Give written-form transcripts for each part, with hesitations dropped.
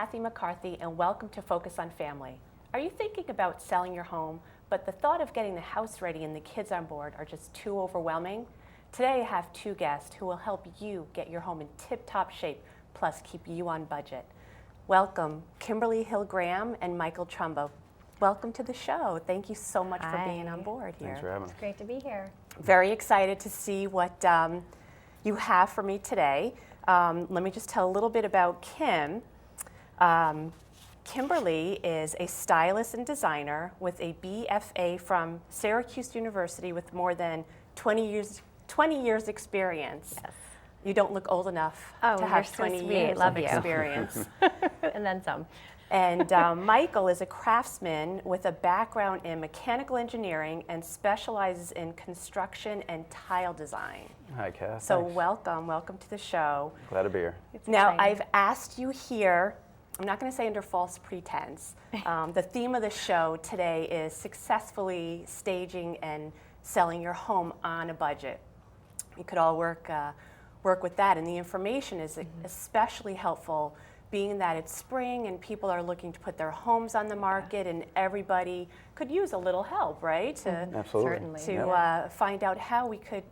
Cathy McCarthy, and welcome to Focus on Family. Are you thinking about selling your home, but the thought of getting the house ready and the kids on board are just too overwhelming? Today I have two guests who will help you get your home in tip-top shape, plus keep you on budget. Welcome, Kimberly Hill-Graham and Michael Tromba. Welcome to the show. Thank you so much for being on board here. Thanks for having us. It's great to be here. Very excited to see what you have for me today. Let me just tell a little bit about Kim. Kimberly is a stylist and designer with a BFA from Syracuse University with more than 20 years experience. Yes. You don't look old enough to have 20 years of experience. And then some. And Michael is a craftsman with a background in mechanical engineering and specializes in construction and tile design. Hi, Cass. So Thanks. welcome to the show. Glad to be here. Now, exciting. I've asked you here, I'm not going to say under false pretense. The theme of the show today is successfully staging and selling your home on a budget. You could all work with that, and the information is especially helpful, being that it's spring and people are looking to put their homes on the market, and everybody could use a little help, right? Absolutely. Certainly. To find out how we could,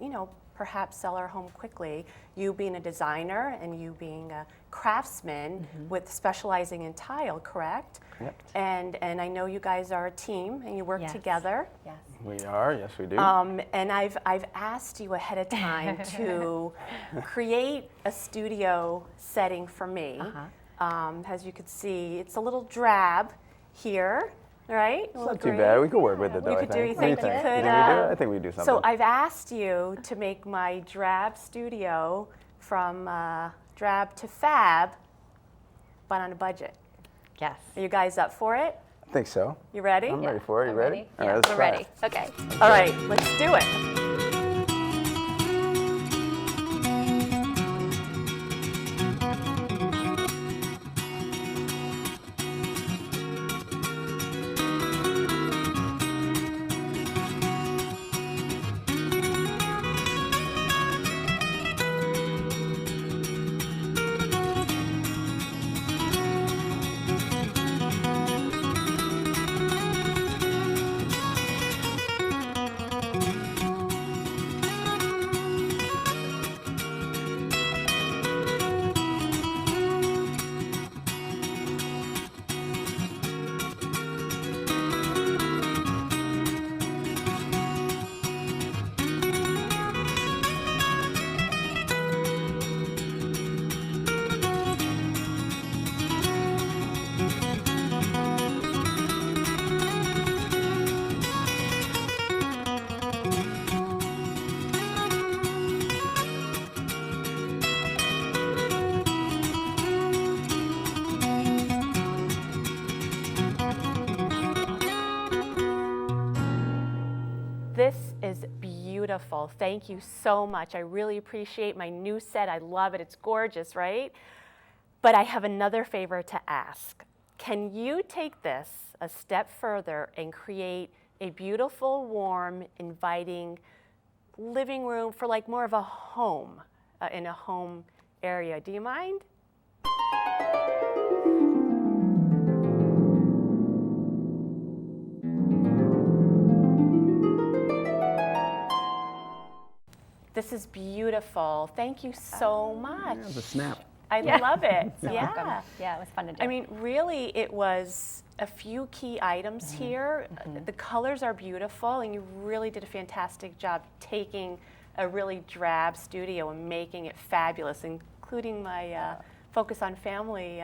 perhaps sell our home quickly. You being a designer and you being a craftsman with specializing in tile, correct? Correct. And I know you guys are a team and you work Yes. together. Yes. We are, yes we do. And I've asked you ahead of time to create a studio setting for me. As you could see, it's a little drab here, right? It's not too bad. We could work with it though, You I could think. do, you think you What do could? think we do it? I think we do something. So I've asked you to make my drab studio from drab to fab, but on a budget. Yes. Are you guys up for it? I think so. You ready? I'm ready for it. You I'm ready? ready. All Yeah, right, let's we're try ready. it. Okay. All right, let's do it. This is beautiful. Thank you so much. I really appreciate my new set. I love it. It's gorgeous, right? But I have another favor to ask. Can you take this a step further and create a beautiful, warm, inviting living room for like more of a home, in a home area? Do you mind? This is beautiful. Thank you so much. Yeah, the snap. I love it. So yeah. welcome. Yeah, it was fun to do. I mean, really, it was a few key items here. The colors are beautiful, and you really did a fantastic job taking a really drab studio and making it fabulous, including my Focus on Family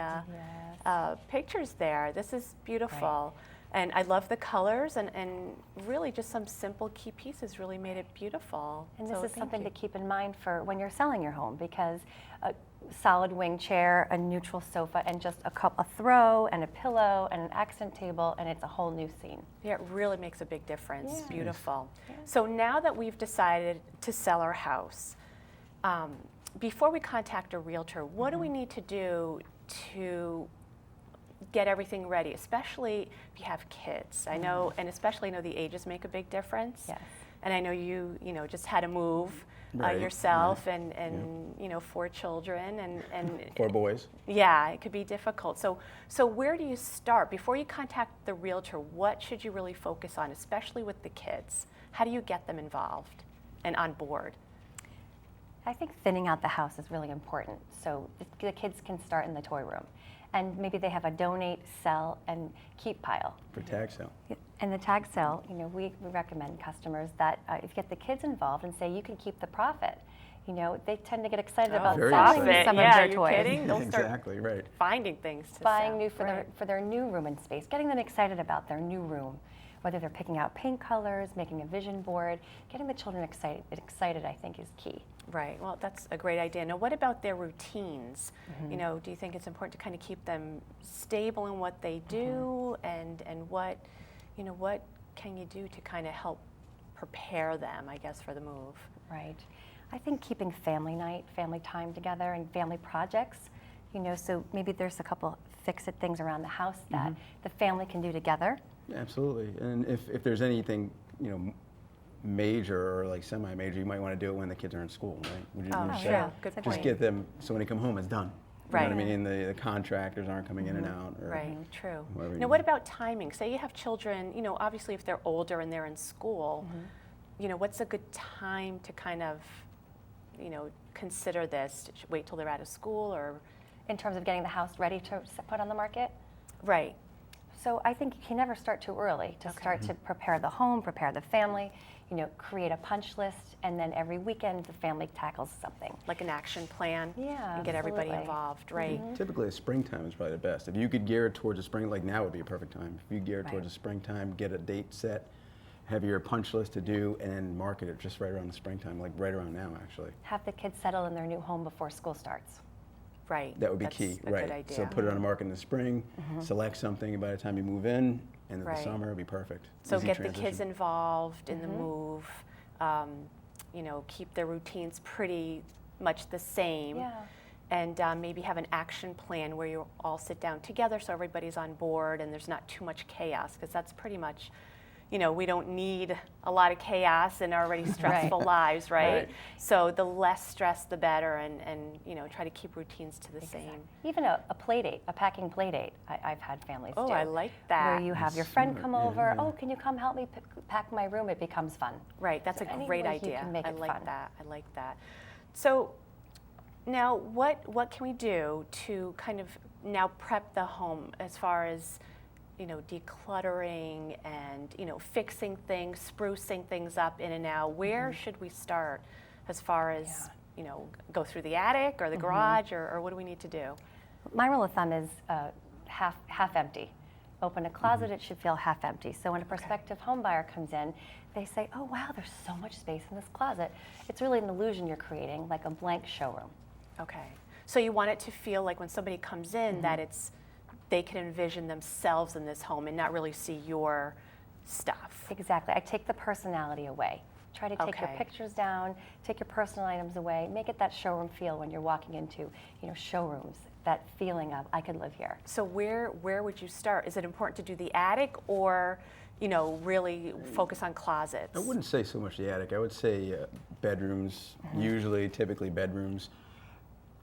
pictures there. This is beautiful. And I love the colors, and really just some simple key pieces really made it beautiful. And this So is thank something you. to keep in mind for when you're selling your home, because a solid wing chair, a neutral sofa, and just a throw and a pillow and an accent table, and it's a whole new scene. Yeah, it really makes a big difference. Yeah. Beautiful. So now that we've decided to sell our house, before we contact a realtor, what do we need to do to get everything ready, especially if you have kids? I know, and especially I know the ages make a big difference. Yes. And I know you know, just had to move Right, yourself right. and you know, 4 children and 4 boys. yeah, it could be difficult. So where do you start? Before you contact the realtor, what should you really focus on, especially with the kids? How do you get them involved and on board? I think thinning out the house is really important. So the kids can start in the toy room. And maybe they have a donate, sell, and keep pile. For tag sale. And the tag sale, you know, we recommend customers that if you get the kids involved and say you can keep the profit, you know, they tend to get excited about Very selling excited. some Yeah, of their you toys. kidding? They'll start Exactly, right. finding things to Buying sell. new for their new room and space, getting them excited about their new room, whether they're picking out paint colors, making a vision board, getting the children excited I think is key. Right. Well, that's a great idea. Now, what about their routines? You know, do you think it's important to kind of keep them stable in what they do, and what, you know, what can you do to kind of help prepare them, I guess, for the move? Right. I think keeping family night, family time together, and family projects, you know, so maybe there's a couple fix-it things around the house that the family can do together. Absolutely. And if there's anything, you know, major or like semi-major, you might want to do it when the kids are in school, right? Would you Oh, would you true. say? Good Just Just point. get them, so when they come home, it's done. You Right. know what I mean? The contractors aren't coming in and out. Or Right, true. whoever Now, you what need. about timing? Say you have children, you know, obviously if they're older and they're in school, you know, what's a good time to kind of, you know, consider this? Wait till they're out of school or? In terms of getting the house ready to put on the market. Right. So I think you can never start too early to start to prepare the home, prepare the family, you know, create a punch list, and then every weekend the family tackles something. Like an action plan? Yeah, And get everybody absolutely. involved, right? Typically, a springtime is probably the best. If you could gear it towards the spring, like now would be a perfect time. If you gear it towards Right. the springtime, get a date set, have your punch list to do, and then market it just right around the springtime, like right around now, actually. Have the kids settle in their new home before school starts. Right. That would be That's key, a right? Good idea. So put it on the market in the spring, select something by the time you move in, and in Right. the summer it'll be perfect. So Easy get the kids transition. involved in the move, you know, keep their routines pretty much the same. Yeah. And maybe have an action plan where you all sit down together so everybody's on board and there's not too much chaos, because that's pretty much, you know, we don't need a lot of chaos in our already stressful lives, right? Right. So the less stress, the better, and you know, try to keep routines to the same. Even a play date, a packing play date, I've had families Oh, do. I like that. Where you have your friend Smart, come yeah, over, yeah. oh, can you come help me pack my room? It becomes fun. Right, that's So a any great way you idea. can make I it like fun. that. I like that. So now, what can we do to kind of now prep the home as far as, you know, decluttering and, you know, fixing things, sprucing things up in and out? Where should we start as far as, you know, go through the attic or the garage, or what do we need to do? My rule of thumb is half empty. Open a closet, it should feel half empty. So when a prospective home buyer comes in, they say, oh wow, there's so much space in this closet. It's really an illusion you're creating, like a blank showroom. Okay. So you want it to feel like when somebody comes in that they can envision themselves in this home and not really see your stuff. Exactly. I take the personality away. Try to take your Okay. pictures down, take your personal items away, make it that showroom feel when you're walking into, you know, showrooms, that feeling of, I could live here. So where would you start? Is it important to do the attic, or, you know, really focus on closets? I wouldn't say so much the attic. I would say bedrooms, typically bedrooms.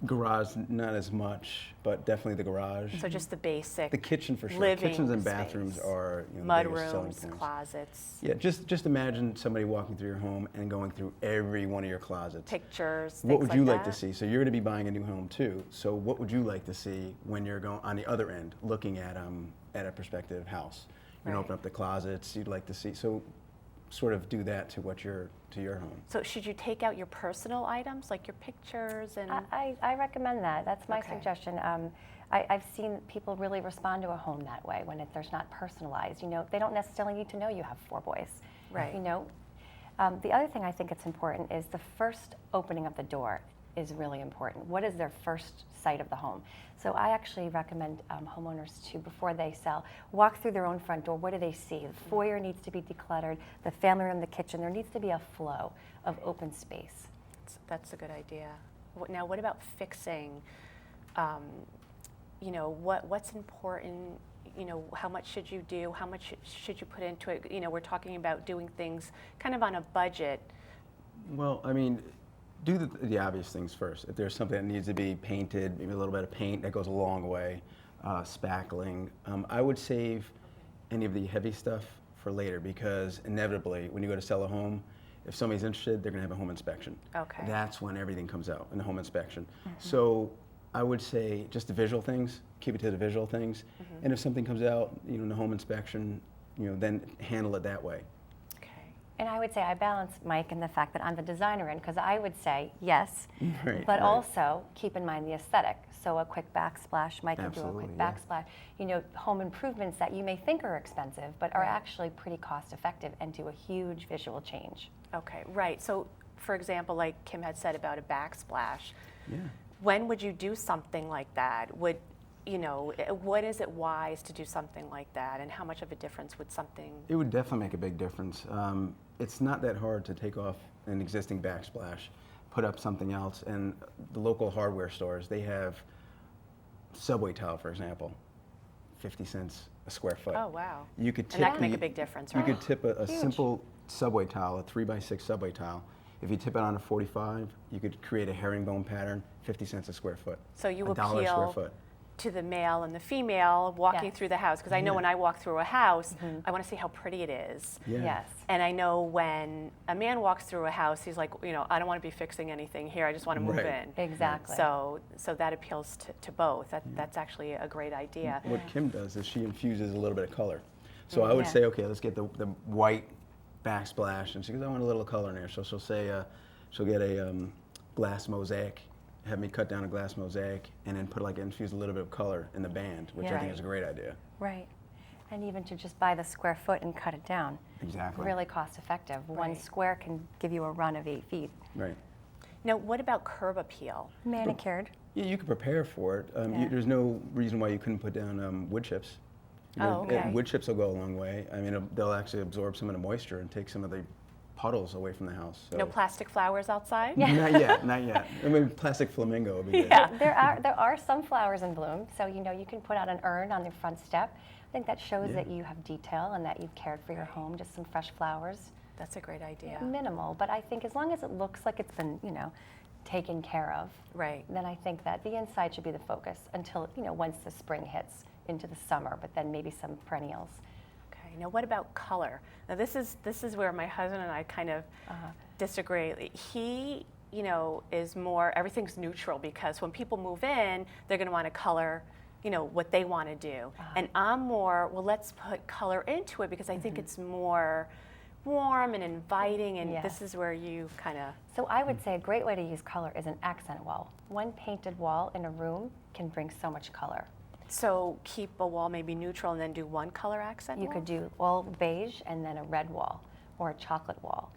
Garage, not as much, but definitely the garage. So just the basic. The kitchen for sure. living Kitchens and bathrooms space. are, you know, Mud the biggest selling rooms, points. closets, Yeah, just imagine somebody walking through your home and going through every one of your closets. pictures. What would you like that? to see? So you're going to be buying a new home too. So what would you like to see when you're going on the other end, looking at a prospective house? You're going to open up the closets. You'd like to see. So sort of do that to your home. So should you take out your personal items, like your pictures and? I recommend that. That's my Okay. suggestion. I've seen people really respond to a home that way when there's not personalized. You know, they don't necessarily need to know you have 4 boys. Right. You know, the other thing I think it's important is the first opening of the door is really important. What is their first sight of the home? So I actually recommend homeowners to, before they sell, walk through their own front door. What do they see? The foyer needs to be decluttered, the family room, the kitchen. There needs to be a flow of open space. That's a good idea. Now, what about fixing? You know, what's important? how much should you do? How much should you put into it? We're talking about doing things kind of on a budget. Well, I mean, do the obvious things first. If there's something that needs to be painted, maybe a little bit of paint, that goes a long way. Spackling. I would save any of the heavy stuff for later, because inevitably, when you go to sell a home, if somebody's interested, they're going to have a home inspection. Okay. That's when everything comes out in the home inspection. So I would say just the visual things, keep it to the visual things. And if something comes out, in the home inspection, then handle it that way. And I would say I balance Mike in the fact that I'm the designer end, because I would say yes, Right, but right. also keep in mind the aesthetic. So a quick backsplash, Mike can do a Absolutely, quick yeah. backsplash. Home improvements that you may think are expensive, but are actually pretty cost effective and do a huge visual change. Okay, right. So, for example, like Kim had said about a backsplash, Yeah. when would you do something like that? When is it wise to do something like that, and how much of a difference would something? It would definitely make a big difference. It's not that hard to take off an existing backsplash, put up something else, and the local hardware stores, they have subway tile, for example, 50 cents a square foot. Oh, wow. You could tip And that can make a big difference, right? You could tip a Huge. simple subway tile, a 3x6 subway tile. If you tip it on a 45, you could create a herringbone pattern, 50 cents a square foot. So you $1 a square appeal foot. to the male and the female walking Yes. through the house, because I know Yeah. when I walk through a house, I want to see how pretty it is. Yeah. Yes. And I know when a man walks through a house, he's like, I don't want to be fixing anything here. I just want to move Right. in. Exactly. So that appeals to both. That's actually a great idea. What Kim does is she infuses a little bit of color. So I would Yeah. say, okay, let's get the white backsplash, and she goes, I want a little color in there. So she'll say, she'll get a glass mosaic, have me cut down a glass mosaic, and then infuse a little bit of color in the band, which I think Right. is a great idea. Right. And even to just buy the square foot and cut it down. Exactly. Really cost effective. One Right. square can give you a run of 8 feet. Right. Now, what about curb appeal? Manicured. Yeah, you can prepare for it. Yeah. There's no reason why you couldn't put down wood chips. Oh, okay. Wood chips will go a long way. I mean, they'll actually absorb some of the moisture and take some of the puddles away from the house. So. No plastic flowers outside? Not yet, not yet. I mean, plastic flamingo would be good. Yeah. There are some flowers in bloom, so you can put out an urn on the front step. I think that shows Yeah. that you have detail and that you've cared for your home. Just some fresh flowers, That's a great idea. minimal, but I think as long as it looks like it's been taken care of, Right. then I think that the inside should be the focus until once the spring hits into the summer, but then maybe some perennials. Okay. Now, what about color? Now, this is where my husband and I kind of disagree. He, is more everything's neutral, because when people move in, they're going to want to color, what they want to do. And I'm more, well, let's put color into it, because I think it's more warm and inviting, and Yes. this is where you kind of. So I would say a great way to use color is an accent wall. One painted wall in a room can bring so much color. So keep a wall maybe neutral and then do one color accent You wall? could do all beige and then a red wall or a chocolate wall.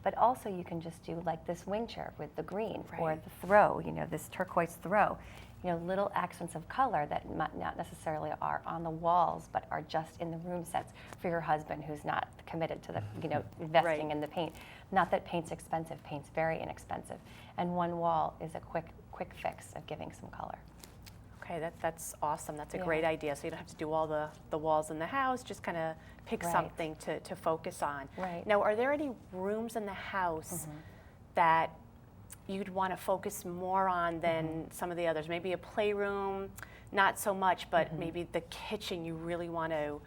But also you can just do like this wing chair with the green or Right. the throw, this turquoise throw. Little accents of color that might not necessarily are on the walls, but are just in the room sets for your husband who's not committed to the, investing Right. in the paint. Not that paint's expensive, paint's very inexpensive. And one wall is a quick fix of giving some color. Okay, that's awesome. That's a Yeah. great idea. So you don't have to do all the walls in the house, just kind of pick Right. something to focus on. Right. Now, are there any rooms in the house that you'd want to focus more on than some of the others? Maybe a playroom, not so much, but maybe the kitchen you really want to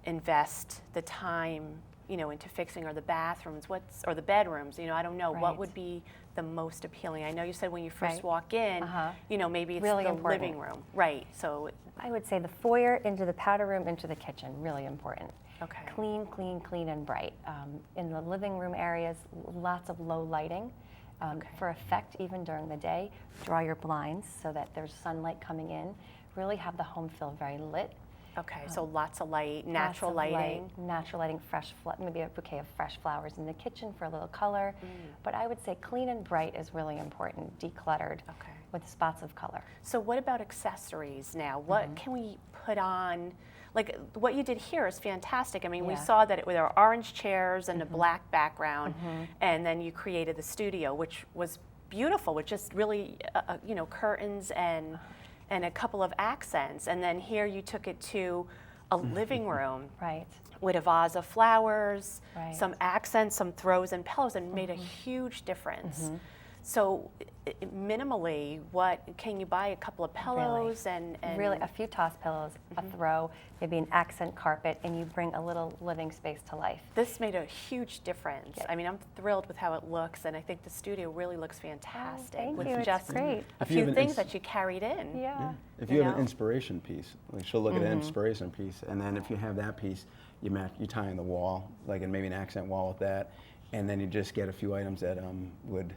invest the time, into fixing, or the bathrooms, or the bedrooms, I don't know. What Right. would be the most appealing? I know you said when you first Right. walk in, maybe it's Really the important. living room. Right, so, I would say the foyer into the powder room into the kitchen, really important. okay. Clean, clean, clean and bright. In the living room areas, lots of low lighting. For effect, even during the day, draw your blinds so that there's sunlight coming in. Really have the home feel very lit. Okay, so lots of light, natural Lots of lighting. light, natural lighting, maybe a bouquet of fresh flowers in the kitchen for a little color. But I would say clean and bright is really important, decluttered, Okay. with spots of color. So what about accessories now? What can we put on? Like, what you did here is fantastic. I mean, we Yeah. saw that there were orange chairs and a black background, and then you created the studio, which was beautiful, with just really, curtains and a couple of accents. And then here you took it to a living room Right. with a vase of flowers, Right. some accents, some throws and pillows, and made a huge difference. So minimally, what can you buy? A couple of pillows and Really, a few toss pillows, a throw, maybe an accent carpet, and you bring a little living space to life. this made a huge difference. Yeah. I mean, I'm thrilled with how it looks, and I think the studio really looks fantastic thank with you. It's just great. a If you have few an things ins- that you carried in. Yeah. If You you have know? an inspiration piece, like she'll look at an inspiration piece, and then if you have that piece, you tie in the wall, like and maybe an accent wall with that, and then you just get a few items that would,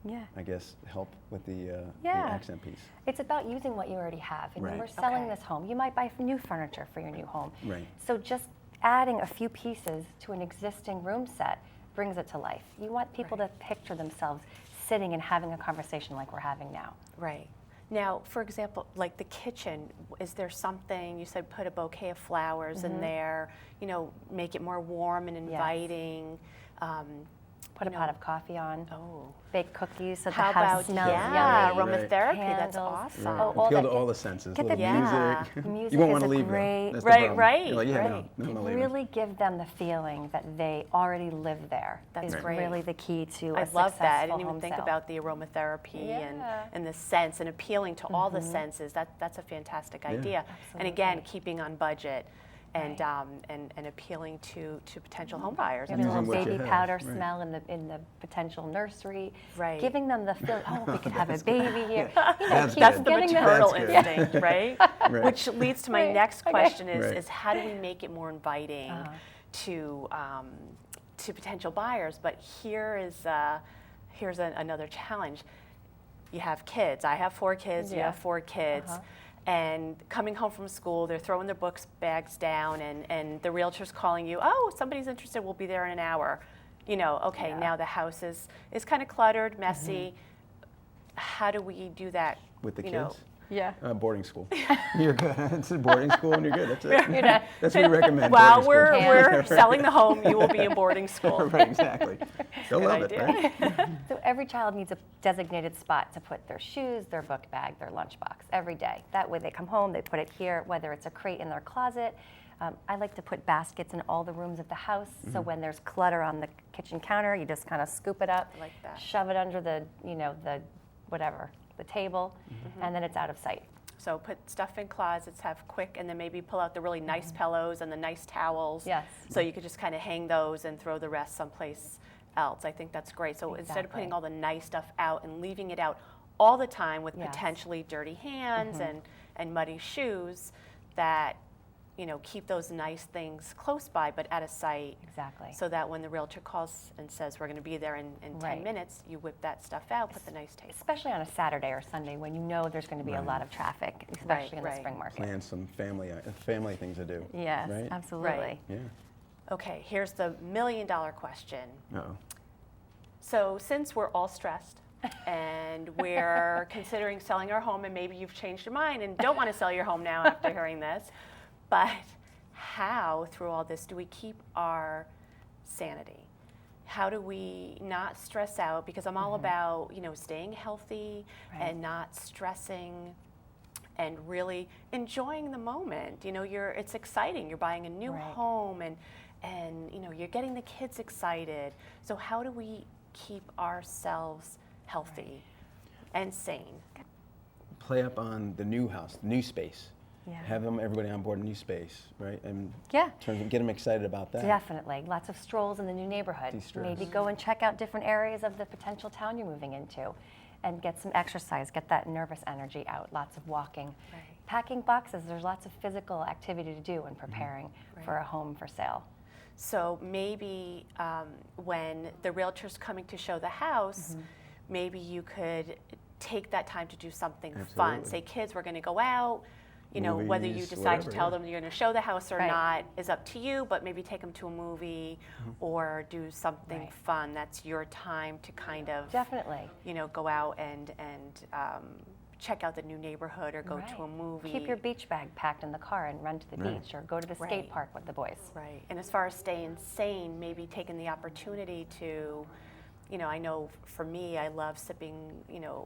Yeah. I guess, help with the Yeah. accent piece. It's about using what you already have. And when Right. we're selling Okay. this home, you might buy new furniture for your new home. Right. So just adding a few pieces to an existing room set brings it to life. You want people to picture themselves sitting and having a conversation like we're having now. Right. Now, for example, like the kitchen, is there something, you said put a bouquet of flowers in there, make it more warm and inviting. Put a pot of coffee on, Oh. bake cookies so the How house about, smells yeah, yummy. aromatherapy, that's Candles. awesome. Right. Oh, all Appeal that- to all the senses. get Little the- Yeah. music. Music You won't is want to a leave great- though. That's the Right, problem. right, You're like, yeah, right. no, I'm not leaving. Really give them the feeling that they already live there. That's is great. really the key to I a love that. I successful didn't even home think sale. about the aromatherapy Yeah. and the sense and appealing to all the senses. That's a fantastic idea. And again, Absolutely. keeping on budget and Right. and appealing to potential home buyers. Maybe a Using little what you baby have, powder right. smell in the potential nursery. Right. Giving them the feeling, oh, we could have a baby here. That's That's good. the getting them- maternal That's good. instinct, right? Right. Which leads to my Right, next okay. question is, Right. is how do we make it more inviting to potential buyers? But here's another challenge. You have kids. I have 4 kids. You Yeah. have 4 kids. And coming home from school, they're throwing their books bags down, and the realtor's calling you. Oh, somebody's interested. We'll be there in an hour. Okay, Yeah. now the house is kind of cluttered, messy. How do we do that? With the you kids? know? Yeah. Boarding school. You're good. It's a boarding school and you're good. That's it. That's what we recommend. While boarding school. we're selling the home, you will be in boarding school. Right, exactly. They'll Good love it, idea. right? So every child needs a designated spot to put their shoes, their book bag, their lunchbox every day. That way they come home, they put it here, whether it's a crate in their closet. I like to put baskets in all the rooms of the house, so when there's clutter on the kitchen counter, you just kind of scoop it up, I like that. shove it under the table, and then it's out of sight. So put stuff in closets, have quick, and then maybe pull out the really nice pillows and the nice towels. Yes. So you could just kind of hang those and throw the rest someplace else. I think that's great. So instead of putting Exactly. all the nice stuff out and leaving it out all the time with Yes. potentially dirty hands and muddy shoes, that keep those nice things close by but out of sight. Exactly. So that when the realtor calls and says we're going to be there in 10 Right. minutes, you whip that stuff out, put the nice table. Especially on a Saturday or Sunday when you know there's going to be a lot of traffic, especially in the right. spring market. Plan some family things to do. Yes, Right? absolutely. Right. Yeah. Okay, here's the million-dollar question. Uh-oh. So since we're all stressed and we're considering selling our home, and maybe you've changed your mind and don't want to sell your home now after hearing this, but how, through all this, do we keep our sanity? How do we not stress out? Because I'm all about, staying healthy Right. and not stressing and really enjoying the moment. It's exciting. You're buying a new Right. home and you're getting the kids excited. So how do we keep ourselves healthy and sane? Play up on the new house, new space. Yeah. Have everybody on board, new space, right? And Yeah. get them excited about that. Definitely. Lots of strolls in the new neighborhood. De-stress. Maybe go and check out different areas of the potential town you're moving into and get some exercise, get that nervous energy out. Lots of walking. Right. Packing boxes, there's lots of physical activity to do when preparing for a home for sale. So maybe when the realtor's coming to show the house, maybe you could take that time to do something fun. Absolutely. Say, kids, we're going to go out. Whether you Movies, decide to whatever, tell yeah. them you're going to show the house or Right. not is up to you, but maybe take them to a movie or do something Right. fun. That's your time to kind of, Definitely. go out and check out the new neighborhood or go to a Right. movie. Keep your beach bag packed in the car and run to the Right. beach or go to the Right. skate park with the boys. Right. And as far as staying sane, maybe taking the opportunity to, I know for me, I love sipping,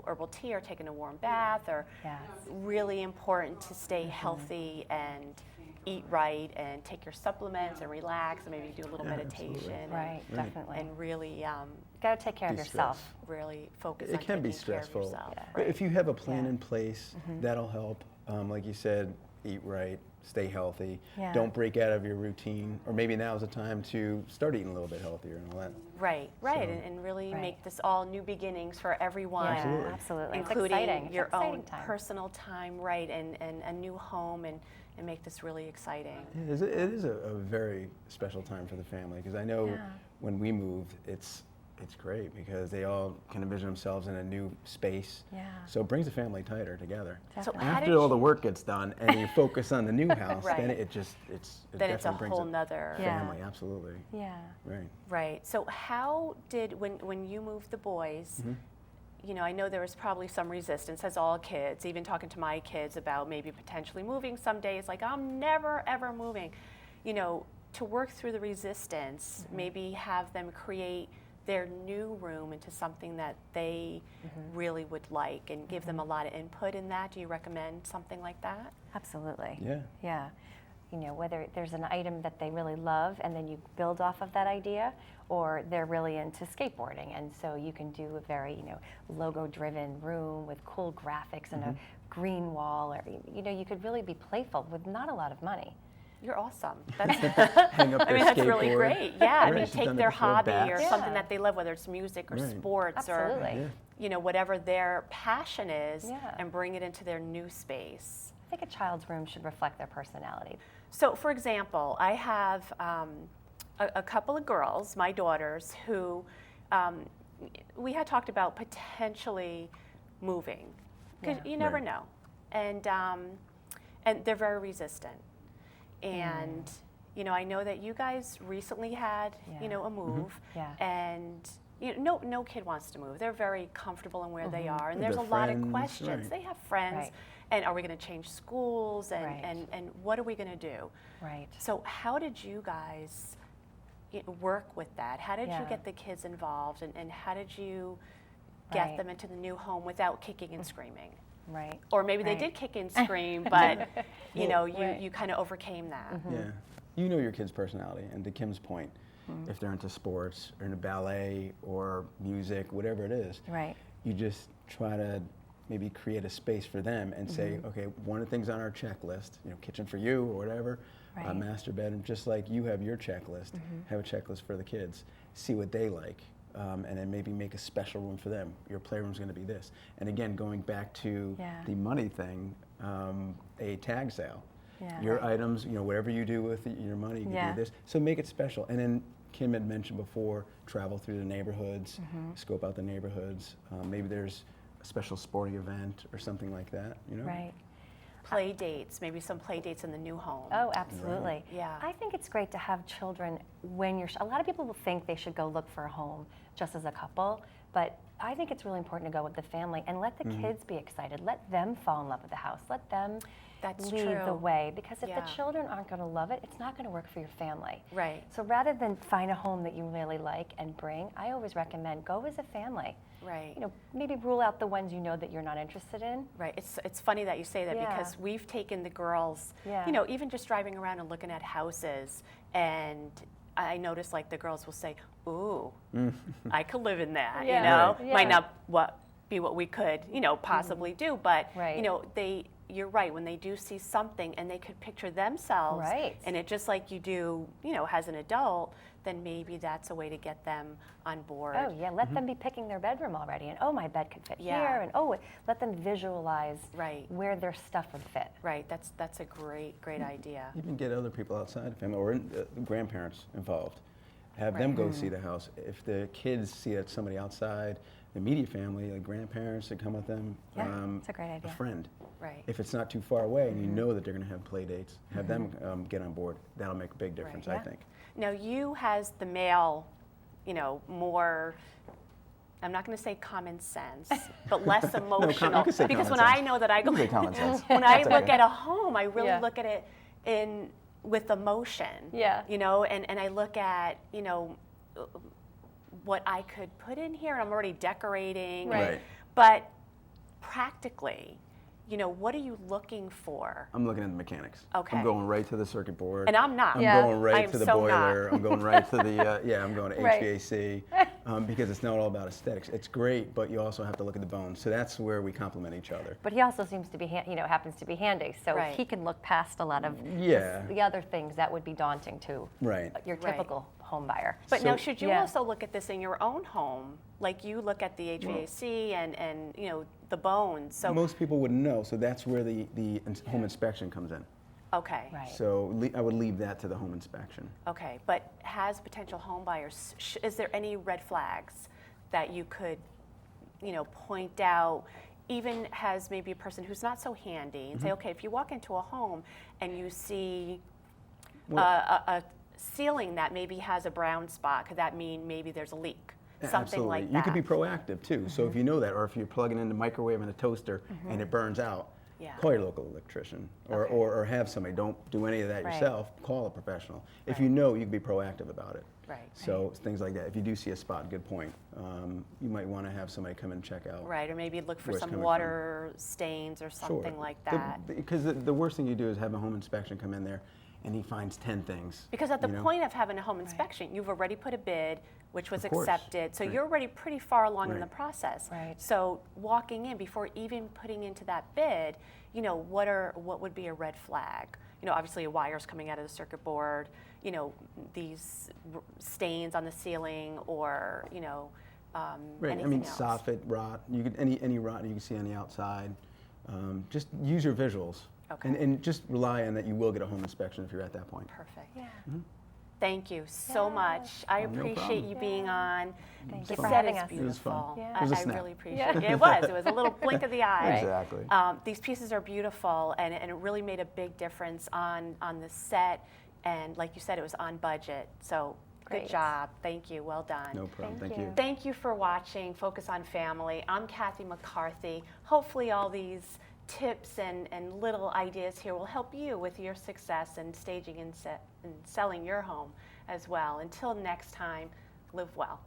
herbal tea or taking a warm bath, or Yes. really important to stay healthy and eat right and take your supplements and relax and maybe do a little meditation. And, Right, definitely. and really, Got to take care of yourself. really focus It on can be taking care of stressful. yourself. Yeah. But if you have a plan Yeah. in place, that'll help. Like you said, eat right, stay healthy. Yeah. Don't break out of your routine. Or maybe now's the time to start eating a little bit healthier and all that. Right, So- and really Right. make this all new beginnings for everyone. Yeah, absolutely. It's Including exciting. It's your exciting own time. personal time, right, and a new home, and make this really exciting. It is a very special time for the family because I know Yeah. when we moved, it's great because they all can envision themselves in a new space. Yeah. So it brings the family tighter together. So Definitely. how did After all the you- work gets done and you focus on the new house, Right. then it Then it's a definitely brings whole nother. Yeah. family. Absolutely. Yeah. Right. Right. So how did when you moved the boys? You know, I know there was probably some resistance, as all kids. Even talking to my kids about maybe potentially moving someday, it's like I'm never ever moving. You know, to work through the resistance, maybe have them create their new room into something that they really would like, and give them a lot of input in that. Do you recommend something like that? Absolutely. Yeah. Yeah. You know, whether there's an item that they really love and then you build off of that idea, or they're really into skateboarding, and so you can do a very, you know, logo-driven room with cool graphics and a green wall, or, you know, you could really be playful with not a lot of money. You're awesome. That's, Hang up I their mean, that's really skateboard. great. Yeah, I Right, mean, she's take done it their before, hobby or bats. something Yeah. that they love, whether it's music or Right. sports Absolutely. or, Yeah. you know, whatever their passion is, Yeah. and bring it into their new space. I think a child's room should reflect their personality. So, for example, I have a couple of girls, my daughters, who we had talked about potentially moving, because Yeah. you never Right. know, and they're very resistant. And you know, I know that you guys recently had you know a move, Yeah. and you know, no kid wants to move. They're very comfortable in where they are, and With there's a their lot of friends, questions. right. They have friends, Right. and are we going to change schools, and, Right. and what are we going to do? Right. So how did you guys work with that? How did you Yeah. get the kids involved, and how did you get Right. them into the new home without kicking and screaming? Right. Or maybe they Right. did kick and scream, but you know, Right. you kind of overcame that. Yeah. You know your kid's personality, and to Kim's point, if they're into sports or into ballet or music, whatever it is, Right. you just try to maybe create a space for them and say, okay, one of the things on our checklist, you know, kitchen for you or whatever, Right. master bedroom, just like you have your checklist, have a checklist for the kids, see what they like, and then maybe make a special room for them. Your playroom's going to be this. And again, going back to Yeah. the money thing, a tag sale. Yeah. Your items, you know, whatever you do with your money, you can Yeah. do this. So make it special. And then Kim had mentioned before, travel through the neighborhoods, scope out the neighborhoods. Maybe there's a special sporting event or something like that, you know? Right. Play dates, maybe some play dates in the new home. Oh, absolutely. Yeah. I think it's great to have children when you're. A lot of people will think they should go look for a home just as a couple, but I think it's really important to go with the family and let the kids be excited. Let them fall in love with the house. Let them That's lead the true. way, because if Yeah. the children aren't going to love it, it's not going to work for your family. Right. So rather than find a home that you really like and bring, I always recommend go as a family. Right. You know, maybe rule out the ones you know that you're not interested in. Right. It's funny that you say that, Yeah. because we've taken the girls, Yeah. you know, even just driving around and looking at houses, and I notice like the girls will say, "Ooh, I could live in that." Yeah. You know, Right. might Yeah. not be what we could, you know, possibly do, but Right. you know, you're right, when they do see something and they could picture themselves Right. in it, just like you do, you know, as an adult, then maybe that's a way to get them on board. Oh yeah, let them be picking their bedroom already, and oh, my bed could fit Yeah. here, and oh, let them visualize Right. where their stuff would fit. Right. That's a great idea. Even get other people outside the family or grandparents involved. Have them go see the house. If the kids see that somebody outside, the immediate family, like grandparents that come with them, Yeah, that's a great idea. a friend. Right. If it's not too far away and you know that they're going to have play dates, have them get on board. That'll make a big difference, I Yeah. think. Now you has the male, you know, more, I'm not going to say common sense, but less emotional. you can say because common when I sense. know that I go, You can say common sense. when I That's look okay. at a home, I really Yeah. look at it with emotion. Yeah. You know, and I look at, you know, what I could put in here, and I'm already decorating. Right. Right. But practically, what are you looking for? I'm looking at the mechanics. Okay. I'm going right to the circuit board. And I'm not. I'm Yeah. going I right am to the so boiler. not. I'm going right to the, I'm going to Right. HVAC because it's not all about aesthetics. It's great, but you also have to look at the bones. So that's where we complement each other. But he also seems to be, happens to be handy, so Right. he can look past a lot of Yeah. the other things that would be daunting to Right. your Right. typical home buyer. But now, So- should you Yeah. also look at this in your own home? Like you look at the HVAC and the bones. So Most people wouldn't know, so that's where the home inspection comes in. okay, Right. So I would leave that to the home inspection. okay. But has potential home buyers? Is there any red flags that you could, point out? Even has maybe a person who's not so handy and say, okay, if you walk into a home and you see a ceiling that maybe has a brown spot, could that mean maybe there's a leak? Something Absolutely. like that. You could be proactive too. So if you know that, or if you're plugging in the microwave and a toaster and it burns out, Yeah. call your local electrician or, Okay. or have somebody. Don't do any of that Right. yourself. Call a professional. If Right. you know, you can be proactive about it. Right. So things like that. If you do see a spot, good point. You might want to have somebody come and check out. Right, or maybe look for where it's some coming water stains or Sure. something like that. Because the worst thing you do is have a home inspection come in there and he finds 10 things. Because at the you know? point of having a home inspection, you've already put a bid, which was Of course, accepted. So right. you're already pretty far along in the Right. process. Right. So walking in, before even putting into that bid, what would be a red flag? Obviously a wire's coming out of the circuit board, these stains on the ceiling, or, Right. I anything mean, else. soffit rot. You could any rot you can see on the outside. Just use your visuals. Okay. And just rely on that you will get a home inspection if you're at that point. Perfect. Yeah. Thank you so Yeah. much. I Oh, no appreciate problem. you being on. Thank The you for set having is us. It was fun. beautiful. Yeah. It was a I snap. really appreciate it. It was. It was a little blink of the eye. Exactly. These pieces are beautiful, and it really made a big difference on the set. And like you said, it was on budget. So good Great. job. Thank you. Well done. No problem. Thank Thank you. you. Thank you for watching Focus on Family. I'm Cathy McCarthy. Hopefully all these tips and little ideas here will help you with your success in staging and selling your home as well. Until next time, live well.